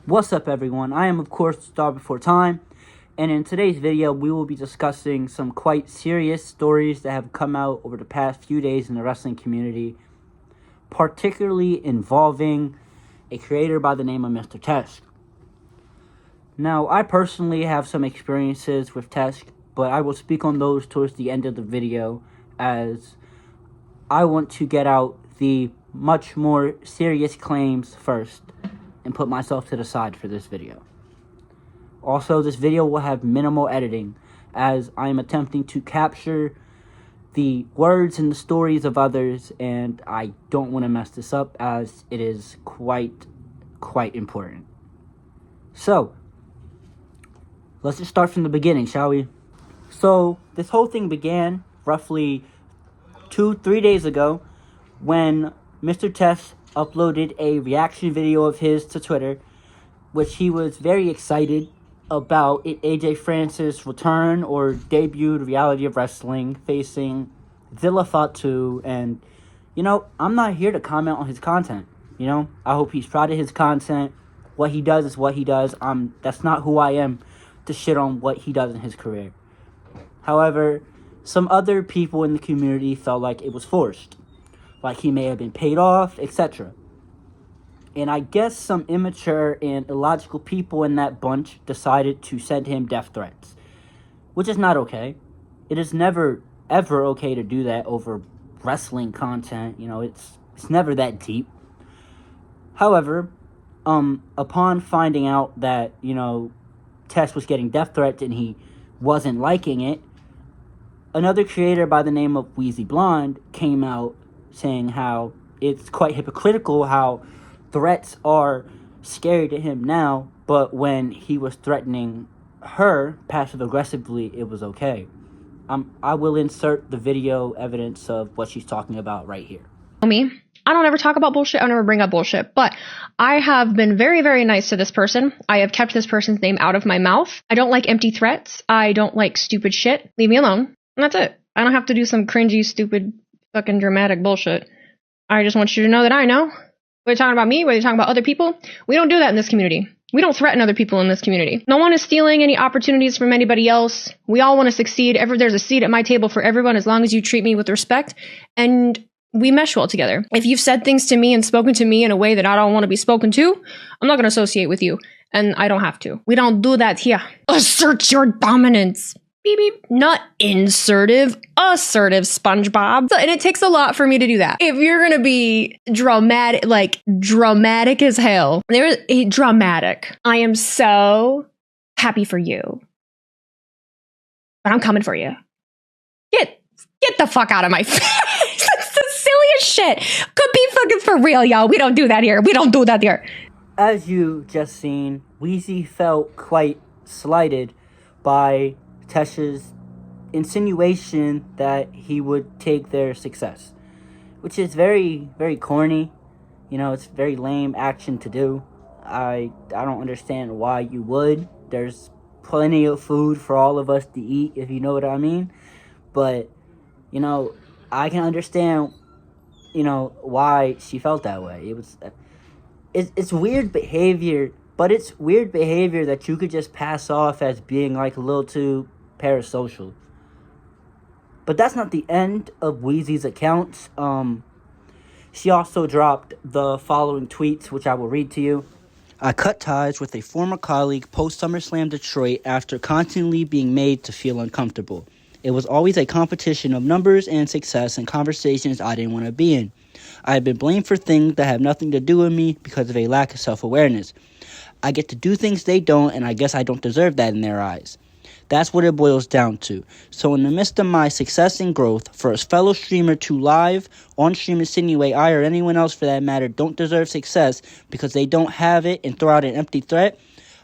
What's up, everyone? I am, of course, Star Before Time, and in today's video, we will be discussing some quite serious stories that have come out over the past few days in the wrestling community, particularly involving a creator by the name of Mr. Teshk. Now, I personally have some experiences with Teshk, but I will speak on those towards the end of the video, as I want to get out the much more serious claims first and put myself to the side for this video. Also, this video will have minimal editing, as I am attempting to capture the words and the stories of others, and I don't want to mess this up, as it is quite important. So, let's just start from the beginning, shall we? So, this whole thing began roughly 2-3 days ago when Mr. Teshk uploaded a reaction video of his to Twitter, which he was very excited about AJ Francis' return or debut to Reality of Wrestling, facing Zilla Fatu. And, I'm not here to comment on his content. I hope he's proud of his content. What he does is what he does. That's not who I am to shit on what he does in his career. However, some other people in the community felt like it was forced, like he may have been paid off, etc. And I guess some immature and illogical people in that bunch decided to send him death threats, which is not okay. It is never, ever okay to do that over wrestling content. It's never that deep. However, upon finding out that, Teshk was getting death threats and he wasn't liking it, another creator by the name of Wheezy came out saying how it's quite hypocritical how threats are scary to him now, but when he was threatening her passive-aggressively, it was okay. I will insert the video evidence of what she's talking about right here. Me, I don't ever talk about bullshit. I don't ever bring up bullshit, but I have been very, very nice to this person. I have kept this person's name out of my mouth. I don't like empty threats. I don't like stupid shit. Leave me alone. And that's it. I don't have to do some cringy, stupid, fucking dramatic bullshit. I just want you to know that I know. Whether you're talking about me, whether you're talking about other people, we don't do that in this community. We don't threaten other people in this community. No one is stealing any opportunities from anybody else. We all want to succeed. There's a seat at my table for everyone as long as you treat me with respect and we mesh well together. If you've said things to me and spoken to me in a way that I don't want to be spoken to, I'm not going to associate with you. And I don't have to. We don't do that here. Assert your dominance. Beep, beep. Not insertive, assertive, SpongeBob. And it takes a lot for me to do that. If you're going to be dramatic as hell, dramatic. I am so happy for you. But I'm coming for you. Get the fuck out of my face. That's the silliest shit. Could be fucking for real, y'all. We don't do that here. We don't do that here. As you just seen, Wheezy felt quite slighted by Teshk's insinuation that he would take their success, which is very, very corny. It's very lame action to do. I don't understand why you would. There's plenty of food for all of us to eat, if you know what I mean. But, I can understand, why she felt that way. It's weird behavior, but it's weird behavior that you could just pass off as being like a little too parasocial. But that's not the end of Wheezy's accounts. She also dropped the following tweets, which I will read to you. I cut ties with a former colleague post SummerSlam Detroit after constantly being made to feel uncomfortable. It was always a competition of numbers and success and conversations I didn't want to be in. I have been blamed for things that have nothing to do with me because of a lack of self-awareness. I get to do things they don't, and I guess I don't deserve that in their eyes. That's what it boils down to. So in the midst of my success and growth, for a fellow streamer to live on-stream insinuate I or anyone else for that matter don't deserve success because they don't have it and throw out an empty threat,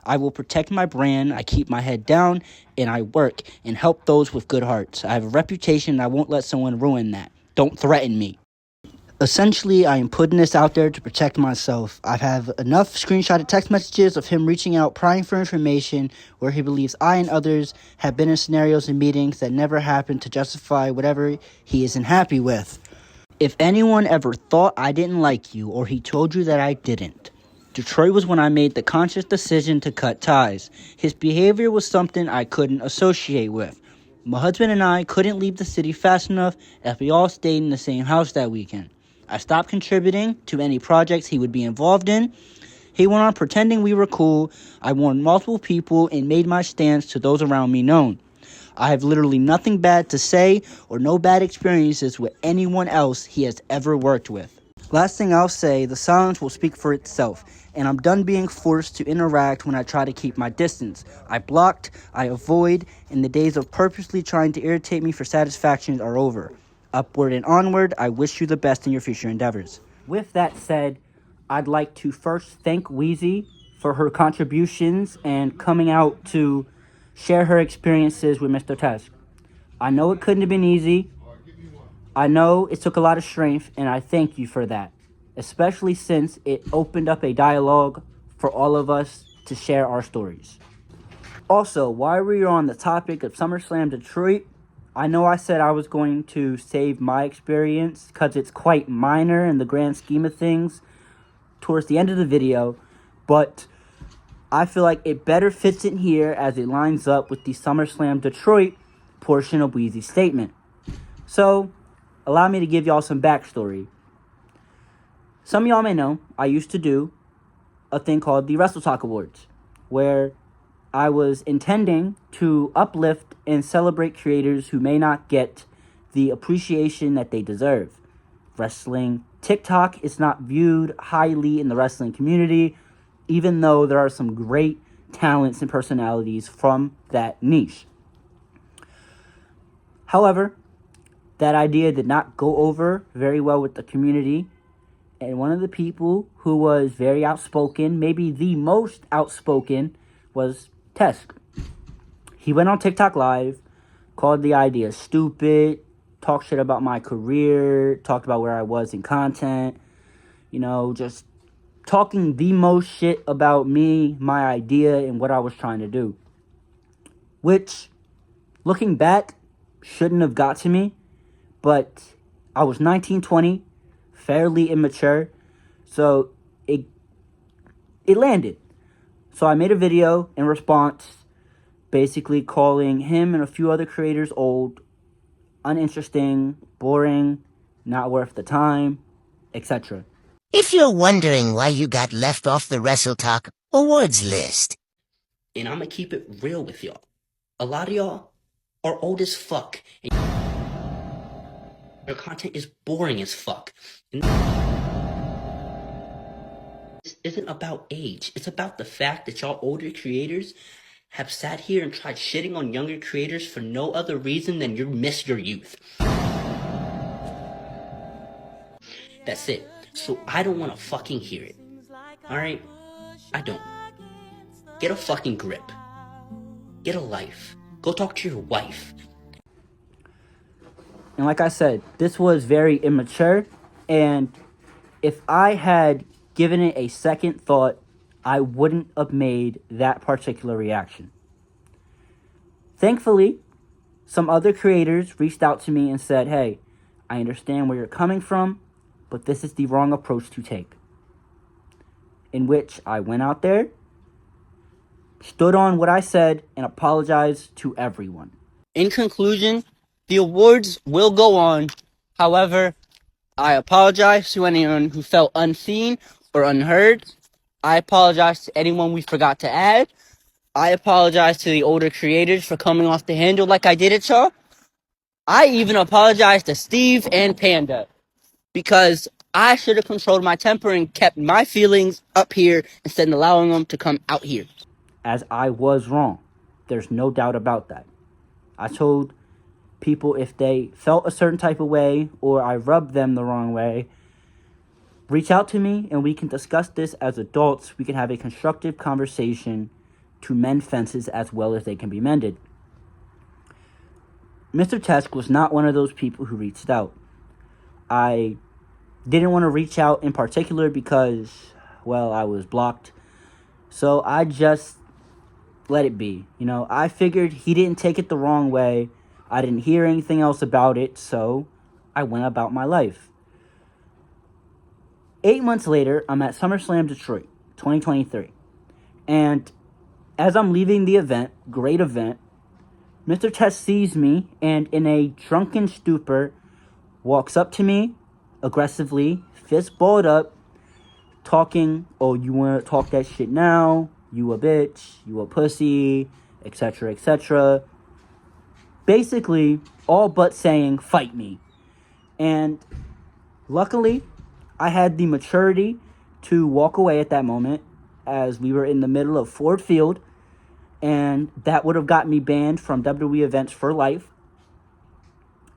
I will protect my brand, I keep my head down, and I work and help those with good hearts. I have a reputation and I won't let someone ruin that. Don't threaten me. Essentially, I am putting this out there to protect myself. I have enough screenshotted text messages of him reaching out, prying for information where he believes I and others have been in scenarios and meetings that never happened to justify whatever he isn't happy with. If anyone ever thought I didn't like you or he told you that I didn't, Detroit was when I made the conscious decision to cut ties. His behavior was something I couldn't associate with. My husband and I couldn't leave the city fast enough as we all stayed in the same house that weekend. I stopped contributing to any projects he would be involved in. He went on pretending we were cool. I warned multiple people and made my stance to those around me known. I have literally nothing bad to say or no bad experiences with anyone else he has ever worked with. Last thing I'll say, the silence will speak for itself, and I'm done being forced to interact when I try to keep my distance. I blocked, I avoid, and the days of purposely trying to irritate me for satisfaction are over. Upward and onward, I wish you the best in your future endeavors. With that said, I'd like to first thank Wheezy for her contributions and coming out to share her experiences with Mr. Teshk. I know it couldn't have been easy. I know it took a lot of strength, and I thank you for that, especially since it opened up a dialogue for all of us to share our stories. Also, while we are on the topic of SummerSlam Detroit, I know I said I was going to save my experience because it's quite minor in the grand scheme of things towards the end of the video, but I feel like it better fits in here as it lines up with the SummerSlam Detroit portion of Wheezy's statement. So, allow me to give y'all some backstory. Some of y'all may know I used to do a thing called the Wrestle Talk Awards, where I was intending to uplift and celebrate creators who may not get the appreciation that they deserve. Wrestling TikTok is not viewed highly in the wrestling community, even though there are some great talents and personalities from that niche. However, that idea did not go over very well with the community, and one of the people who was very outspoken, maybe the most outspoken, was Teshk. He went on TikTok Live, called the idea stupid, talked shit about my career, talked about where I was in content, just talking the most shit about me, my idea, and what I was trying to do. Which, looking back, shouldn't have got to me, but I was 19, 20, fairly immature, so it landed. So I made a video in response, basically calling him and a few other creators old, uninteresting, boring, not worth the time, etc. If you're wondering why you got left off the Wrestle Talk awards list. And I'm gonna keep it real with y'all. A lot of y'all are old as fuck. And your content is boring as fuck. And this isn't about age. It's about the fact that y'all older creators have sat here and tried shitting on younger creators for no other reason than you miss your youth. That's it. So I don't want to fucking hear it. Alright? I don't. Get a fucking grip. Get a life. Go talk to your wife. And like I said, this was very immature, and if I had given it a second thought, I wouldn't have made that particular reaction. Thankfully, some other creators reached out to me and said, hey, I understand where you're coming from, but this is the wrong approach to take. In which I went out there, stood on what I said, and apologized to everyone. In conclusion, the awards will go on. However, I apologize to anyone who felt unseen or unheard. I apologize to anyone we forgot to add. I apologize to the older creators for coming off the handle like I did it, y'all. I even apologize to Steve and Panda, because I should have controlled my temper and kept my feelings up here instead of allowing them to come out here. As I was wrong. There's no doubt about that. I told people if they felt a certain type of way or I rubbed them the wrong way, reach out to me and we can discuss this as adults. We can have a constructive conversation to mend fences as well as they can be mended. Mr. Teshk was not one of those people who reached out. I didn't want to reach out in particular because, well, I was blocked. So I just let it be. I figured he didn't take it the wrong way. I didn't hear anything else about it, so I went about my life. 8 months later, I'm at SummerSlam Detroit. 2023. And as I'm leaving the event, great event, Mr. Teshk sees me and in a drunken stupor walks up to me aggressively, fist balled up, talking, oh, you want to talk that shit now? You a bitch, you a pussy, etc., etc. Basically, all but saying, fight me. And luckily, I had the maturity to walk away at that moment, as we were in the middle of Ford Field, and that would have got me banned from WWE events for life.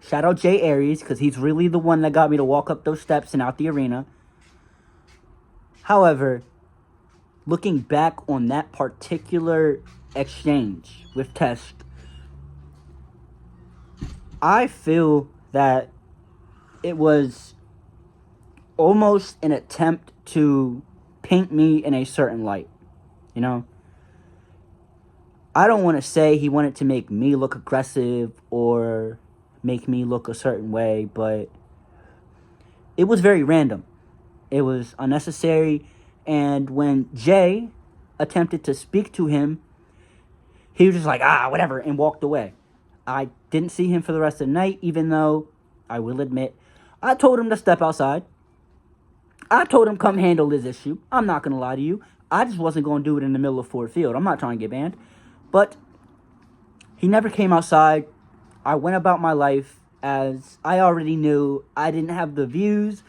Shout out Jay Aries, because he's really the one that got me to walk up those steps and out the arena. However, looking back on that particular exchange with Teshk, I feel that it was almost an attempt to paint me in a certain light. You know? I don't want to say he wanted to make me look aggressive or make me look a certain way, but it was very random. It was unnecessary, and when Jay attempted to speak to him, he was just like, whatever, and walked away. I didn't see him for the rest of the night, even though, I will admit, I told him to step outside. I told him come handle his issue. I'm not going to lie to you. I just wasn't going to do it in the middle of Ford Field. I'm not trying to get banned. But he never came outside. I went about my life as I already knew I didn't have the views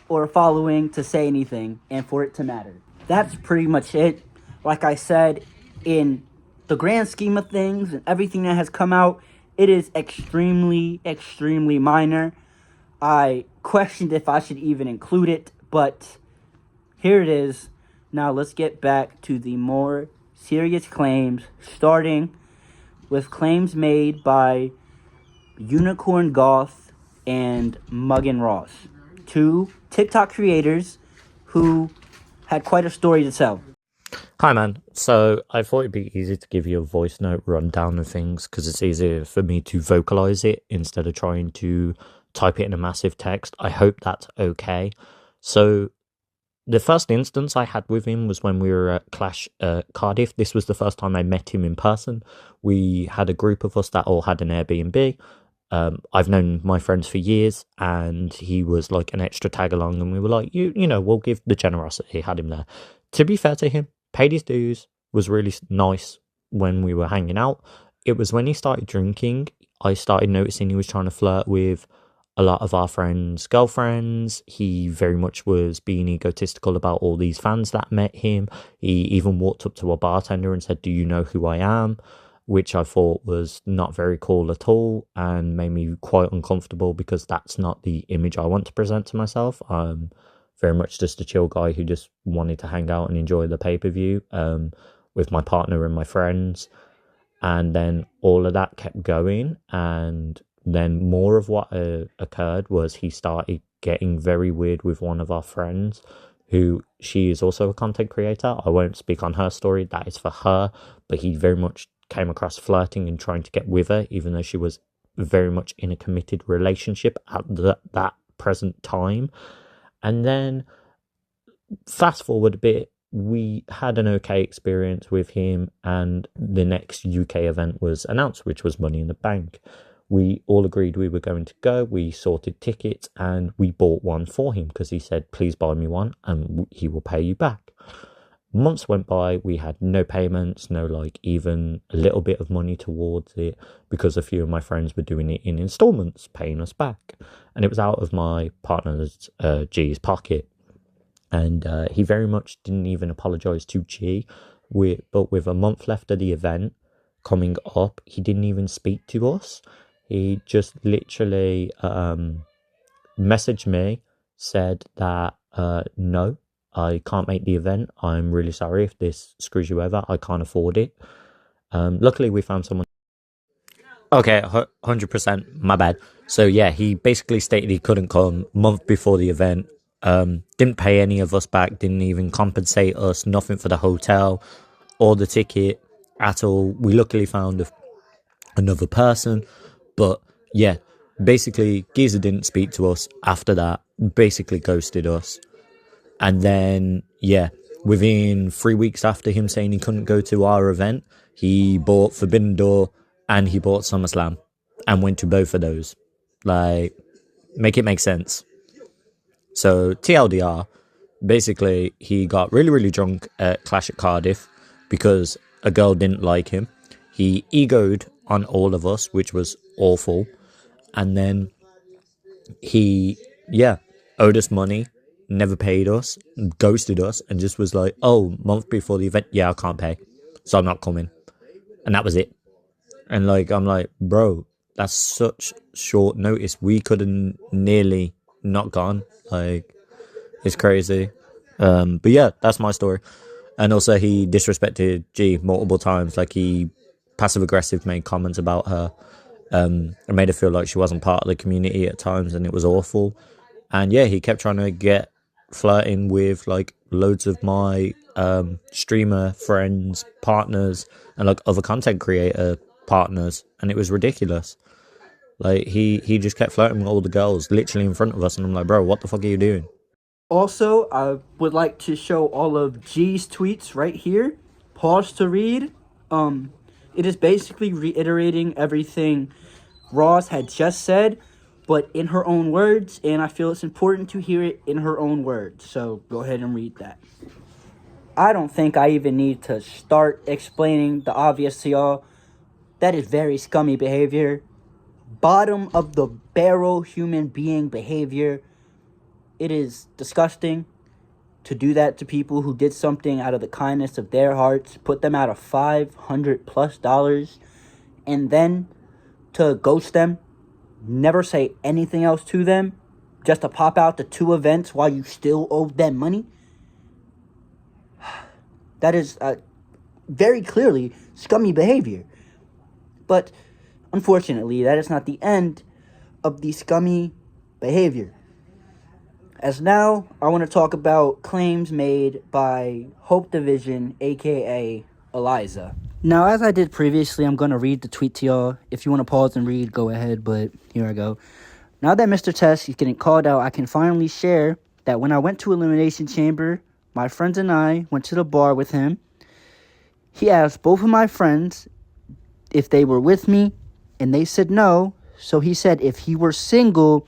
or following to say anything and for it to matter. That's pretty much it. Like I said, in the grand scheme of things and everything that has come out, it is extremely, extremely minor. I questioned if I should even include it, but here it is. Now let's get back to the more serious claims, starting with claims made by Unicorn Goth and Muggin Ross, two TikTok creators who had quite a story to tell. Hi man, so I thought it'd be easy to give you a voice note rundown of things because it's easier for me to vocalize it instead of trying to type it in a massive text. I hope that's okay. So the first instance I had with him was when we were at Clash Cardiff. This was the first time I met him in person. We had a group of us that all had an Airbnb. I've known my friends for years, and he was like an extra tag along, and we were like, you know, we'll give the generosity. Had him there. To be fair to him, paid his dues, was really nice when we were hanging out. It was when he started drinking, I started noticing he was trying to flirt with a lot of our friends' girlfriends. He very much was being egotistical about all these fans that met him. He even walked up to a bartender and said, "Do you know who I am?" Which I thought was not very cool at all and made me quite uncomfortable because that's not the image I want to present to myself. I'm very much just a chill guy who just wanted to hang out and enjoy the pay-per-view with my partner and my friends. And then all of that kept going, and then more of what occurred was he started getting very weird with one of our friends, who she is also a content creator. I won't speak on her story, that is for her, but he very much came across flirting and trying to get with her, even though she was very much in a committed relationship at that present time. And then fast forward a bit, we had an okay experience with him, and the next UK event was announced, which was Money in the Bank. We all agreed we were going to go. We sorted tickets and we bought one for him because he said, "Please buy me one and he will pay you back." Months went by, we had no payments, no like even a little bit of money towards it, because a few of my friends were doing it in installments, paying us back. And it was out of my partner's G's pocket. And he very much didn't even apologize to G. But with a month left of the event coming up, he didn't even speak to us. He just literally messaged me, said that no, I can't make the event. I'm really sorry if this screws you over. I can't afford it. Luckily, we found someone. Okay, 100%, my bad. So yeah, he basically stated he couldn't come month before the event. Didn't pay any of us back, didn't even compensate us, nothing for the hotel or the ticket at all. We luckily found another person, but yeah, basically Geezer didn't speak to us after that, basically ghosted us. And then yeah, within 3 weeks after him saying he couldn't go to our event, he bought Forbidden Door and he bought SummerSlam and went to both of those. Like, make it make sense. So TLDR, basically he got really, really drunk at Clash at Cardiff because a girl didn't like him. He egoed on all of us, which was awful. And then he, owed us money, never paid us, ghosted us, and just was like, oh, month before the event, I can't pay, so I'm not coming. And that was it. And like, I'm like, bro, that's such short notice. We could have nearly not gone. Like, it's crazy. But yeah, that's my story. And also he disrespected G multiple times. Like, he passive aggressive made comments about her. It made her feel like she wasn't part of the community at times, and it was awful. And yeah, he kept trying to get flirting with like loads of my streamer friends, partners, and like other content creator partners, and it was ridiculous. Like, he just kept flirting with all the girls literally in front of us, and I'm like, bro, what the fuck are you doing? Also, I would like to show all of G's tweets right here. Pause to read. It is basically reiterating everything Ross had just said, but in her own words, and I feel it's important to hear it in her own words. So go ahead and read that. I don't think I even need to start explaining the obvious to y'all. That is very scummy behavior. Bottom of the barrel human being behavior. It is disgusting to do that to people who did something out of the kindness of their hearts, put them out of $500+, and then to ghost them, never say anything else to them, just to pop out to 2 events while you still owe them money. That is very clearly scummy behavior. But unfortunately, that is not the end of the scummy behavior. As now, I want to talk about claims made by Hope Division, aka Eliza. Now, as I did previously, I'm going to read the tweet to y'all. If you want to pause and read, go ahead, but here I go. Now that Mr. Teshk is getting called out, I can finally share that when I went to Elimination Chamber, my friends and I went to the bar with him. He asked both of my friends if they were with me, and they said no. So he said if he were single,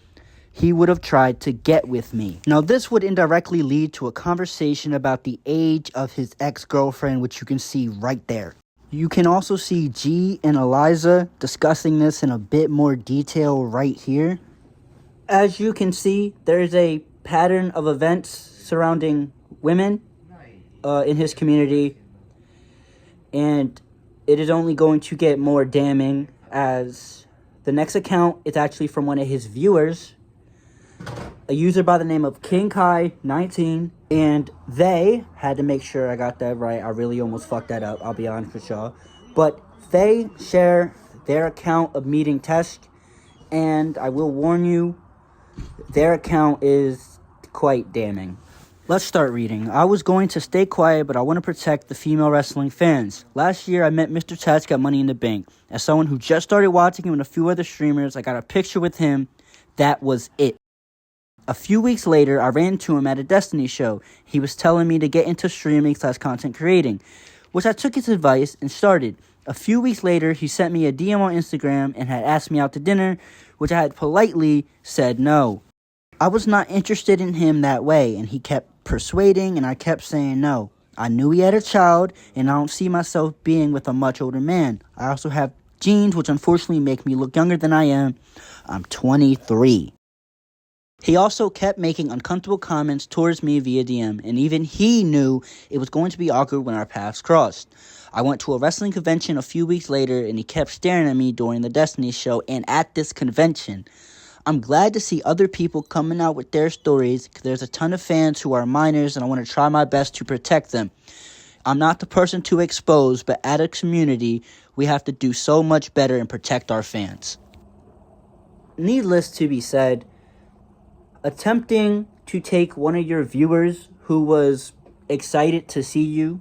he would have tried to get with me. Now, this would indirectly lead to a conversation about the age of his ex-girlfriend, which you can see right there. You can also see G and Eliza discussing this in a bit more detail right here. As you can see, there's a pattern of events surrounding women in his community, and it is only going to get more damning as the next account is actually from one of his viewers, a user by the name of King Kai 19, and they had to make sure I got that right. I really almost fucked that up, I'll be honest with y'all. But they share their account of meeting Teshk, and I will warn you, their account is quite damning. Let's start reading. I was going to stay quiet, but I want to protect the female wrestling fans. Last year, I met Mr. Teshk at Money in the Bank. As someone who just started watching him and a few other streamers, I got a picture with him. That was it. A few weeks later, I ran into him at a Destiny show. He was telling me to get into streaming/content creating, which I took his advice and started. A few weeks later, he sent me a DM on Instagram and had asked me out to dinner, which I had politely said no. I was not interested in him that way, and he kept persuading, and I kept saying no. I knew he had a child, and I don't see myself being with a much older man. I also have genes, which unfortunately make me look younger than I am. I'm 23. He also kept making uncomfortable comments towards me via DM, and even he knew it was going to be awkward when our paths crossed. I went to a wrestling convention a few weeks later, and he kept staring at me during the Destiny show and at this convention. I'm glad to see other people coming out with their stories, because there's a ton of fans who are minors, and I want to try my best to protect them. I'm not the person to expose, but as a community, we have to do so much better and protect our fans. Needless to be said, attempting to take one of your viewers who was excited to see you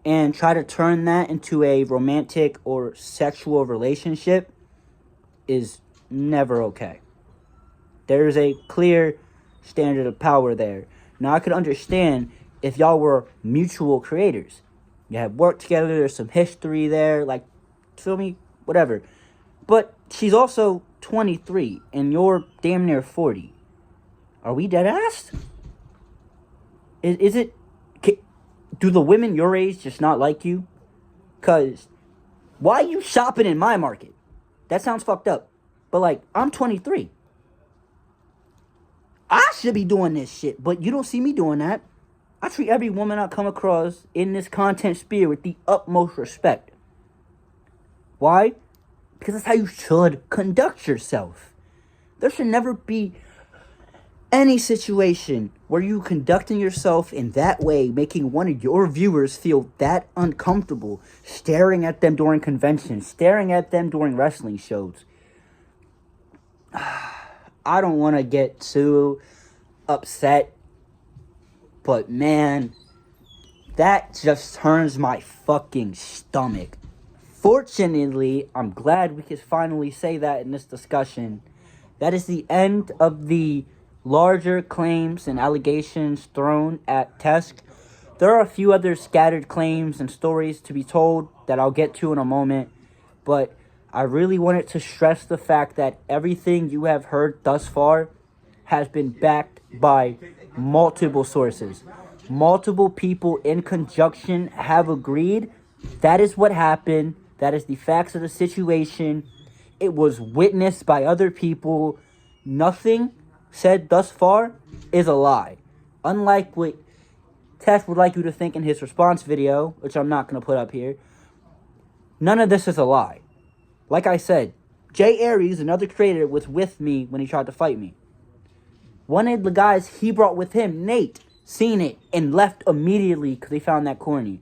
and try to turn that into a romantic or sexual relationship is never okay. There is a clear standard of power there. Now, I could understand if y'all were mutual creators. You have worked together, there's some history there, like, feel me? Whatever. But she's also 23, and you're damn near 40. Are we dead ass? Is it... Do the women your age just not like you? Because why are you shopping in my market? That sounds fucked up. But, like, I'm 23. I should be doing this shit, but you don't see me doing that. I treat every woman I come across in this content sphere with the utmost respect. Why? Because that's how you should conduct yourself. There should never be any situation where you conducting yourself in that way, making one of your viewers feel that uncomfortable, staring at them during conventions, staring at them during wrestling shows. I don't want to get too upset, but man, that just turns my fucking stomach. Fortunately, I'm glad we could finally say that in this discussion. That is the end of the larger claims and allegations thrown at Teshk. There are a few other scattered claims and stories to be told that I'll get to in a moment, but I really wanted to stress the fact that everything you have heard thus far has been backed by multiple sources. Multiple people in conjunction have agreed that is what happened. That is the facts of the situation. It was witnessed by other people. Nothing said thus far is a lie. Unlike what Teshk would like you to think in his response video, which I'm not going to put up here, none of this is a lie. Like I said, Jay Aries, another creator, was with me when he tried to fight me. One of the guys he brought with him, Nate, seen it and left immediately because they found that corny.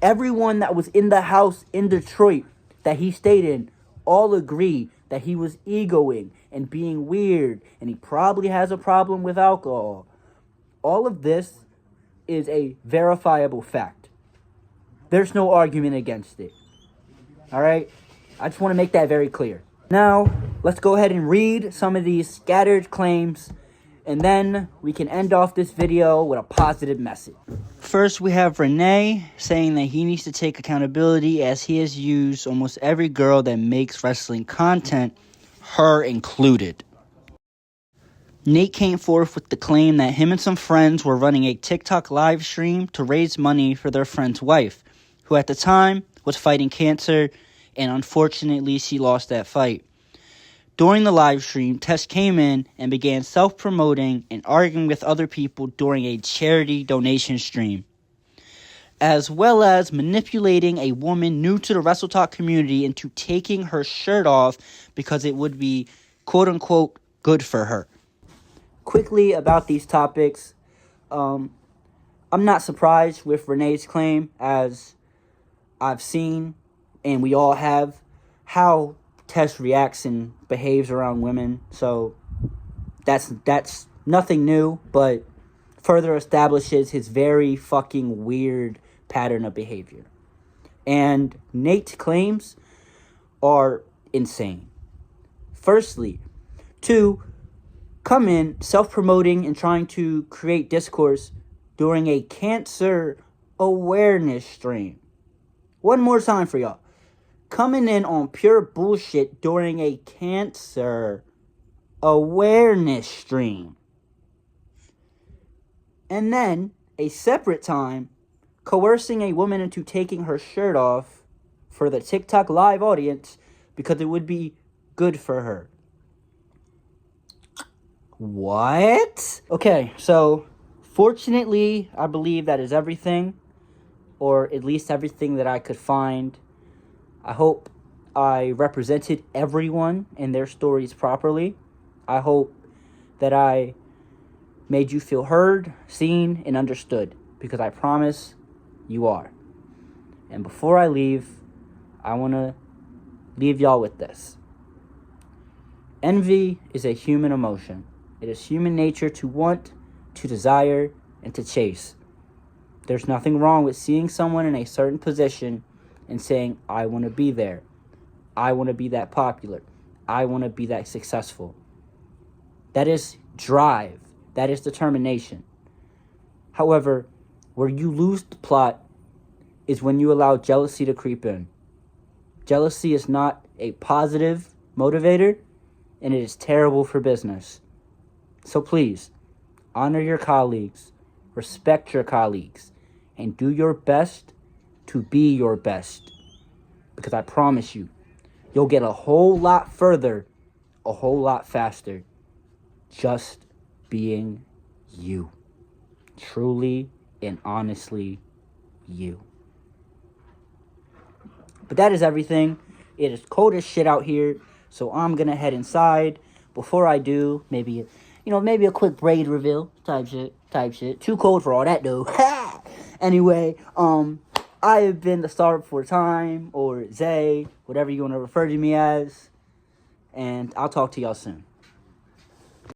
Everyone that was in the house in Detroit that he stayed in all agree that he was egoing and being weird, and he probably has a problem with alcohol. All of this is a verifiable fact. There's no argument against it. Alright? I just want to make that very clear. Now, let's go ahead and read some of these scattered claims, and then we can end off this video with a positive message. First, we have Renee saying that he needs to take accountability as he has used almost every girl that makes wrestling content, her included. Nate came forth with the claim that him and some friends were running a TikTok live stream to raise money for their friend's wife, who at the time was fighting cancer, and unfortunately she lost that fight. During the live stream, Teshk came in and began self-promoting and arguing with other people during a charity donation stream, as well as manipulating a woman new to the WrestleTalk community into taking her shirt off because it would be quote-unquote good for her. Quickly about these topics, I'm not surprised with Renee's claim, as I've seen, and we all have, how Teshk reacts and behaves around women. So that's nothing new, but further establishes his very fucking weird pattern of behavior. And Nate's claims are insane. Firstly, to come in self-promoting and trying to create discourse during a cancer awareness stream. One more time for y'all. Coming in on pure bullshit during a cancer awareness stream. And then, a separate time, coercing a woman into taking her shirt off for the TikTok live audience because it would be good for her. What? Okay, so fortunately, I believe that is everything, or at least everything that I could find. I hope I represented everyone and their stories properly. I hope that I made you feel heard, seen, and understood, because I promise you are. And before I leave, I want to leave y'all with this. Envy is a human emotion. It is human nature to want, to desire, and to chase. There's nothing wrong with seeing someone in a certain position and saying, I want to be there. I want to be that popular. I want to be that successful. That is drive. That is determination. However, Where you lose the plot is when you allow jealousy to creep in. Jealousy is not a positive motivator, and it is terrible for business. So please, honor your colleagues, respect your colleagues, and do your best to be your best. Because I promise you, you'll get a whole lot further, a whole lot faster, just being you. Truly and honestly, you. But that is everything. It is cold as shit out here, so I'm gonna head inside. Before I do, maybe a quick braid reveal type shit. Too cold for all that though. Anyway, I have been the Star Before Time, or Zay, whatever you want to refer to me as, and I'll talk to y'all soon.